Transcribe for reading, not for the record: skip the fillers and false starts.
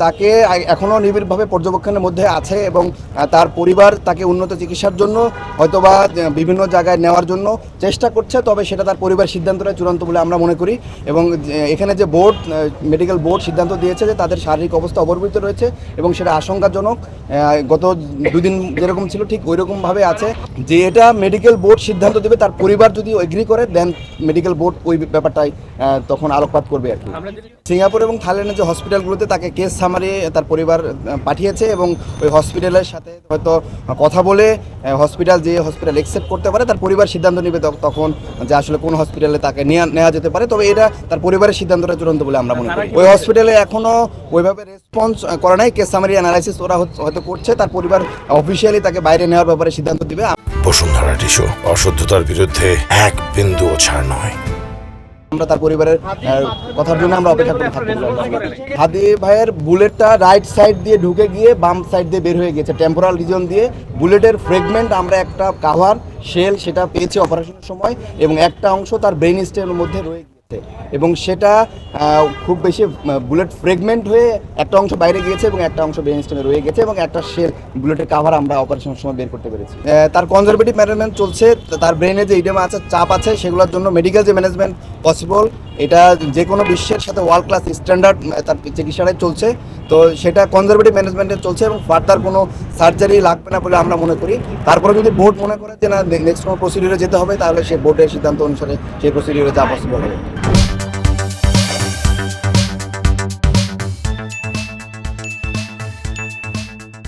তাকে এখনও নিবিড়ভাবে পর্যবেক্ষণের মধ্যে আছে এবং তার পরিবার তাকে উন্নত চিকিৎসার জন্য হয়তোবা বিভিন্ন জায়গায় নেওয়ার জন্য চেষ্টা করছে, তবে সেটা তার পরিবার সিদ্ধান্তটা চূড়ান্ত বলে আমরা মনে করি। এবং এখানে যে বোর্ড মেডিকেল বোর্ড সিদ্ধান্ত দিয়েছে যে তাদের শারীরিক অবস্থা অবর্বিত রয়েছে এবং সেটা আশঙ্কাজনক, গত দুদিন যেরকম ছিল ঠিক ওই রকমভাবে আছে। যে এটা মেডিকেল বোর্ড সিদ্ধান্ত দেবে, তার পরিবার যদি এগ্রি করে দেন মেডিকেল বোর্ড ওই ব্যাপারটাই তখন আলোকপাত করবে আর কি। সিঙ্গাপুর এবং থাইল্যান্ডের যে হসপিটালগুলোতে তাকে কেস সামারি তার পরিবার পাঠিয়েছে এবং ওই হসপিটালের সাথে হয়তো কথা বলে হসপিটাল অ্যাকসেপ্ট করতে পারে, তার পরিবার সিদ্ধান্ত নেবে তখন যে আসলে কোন হসপিটালে তাকে নেওয়া যেতে পারে। তবে এটা তার পরিবারের সিদ্ধান্তটা চূড়ান্ত বলে আমরা মনে করি। ওই হসপিটালে এখনও ওইভাবে রেসপন্স করা নাই, কেস সামারি অ্যানালাইসিস ওরা হয়তো করছে, তার পরিবার অফিসিয়ালি তাকে বাইরে নেওয়ার ব্যাপারে সিদ্ধান্ত দিবে। বসুন্ধরা টিস্যু, অশুদ্ধতার বিরুদ্ধে এক বিন্দুও ছাড় নয়। আমরা তার পরিবারের কথার জন্য আমরা অপেক্ষা করে থাকবো। হাদি ভাইয়ের বুলেটটা রাইট সাইড দিয়ে ঢুকে গিয়ে বাম সাইড দিয়ে বের হয়ে গেছে, টেম্পোরাল রিজন দিয়ে। বুলেটের ফ্রেগমেন্ট আমরা একটা কাভার শেল সেটা পেয়েছি অপারেশনের সময়, এবং একটা অংশ তার ব্রেন স্টেমের মধ্যে রয়ে গেছে এবং সেটা খুব বেশি বুলেট ফ্রেগমেন্ট হয়ে একটা অংশ বাইরে গিয়েছে এবং একটা অংশ ব্রেন স্টেমে রয়ে গেছে এবং একটা শেল বুলেটের কাভার আমরা অপারেশনের সময় বের করতে পেরেছি। তার কনজারভেটিভ ম্যানেজমেন্ট চলছে, তার ব্রেনে যে ইডেমা আছে, চাপ আছে, সেগুলোর জন্য মেডিকেল যে ম্যানেজমেন্ট পসিবল, এটা যে কোনো বিশ্বের সাথে ওয়ার্ল্ড ক্লাস স্ট্যান্ডার্ড তার চিকিৎসাটাই চলছে। তো সেটা কনজারভেটিভ ম্যানেজমেন্টে চলছে এবং ফার্দার কোনো সার্জারি লাগবে না বলে আমরা মনে করি। তারপরে যদি বোর্ড মনে করে যে না নেক্সট কোনো প্রসিডিউরে যেতে হবে, তাহলে সেই বোর্ডের সিদ্ধান্ত অনুসারে সেই প্রসিডিউরে যা পসিবল হবে।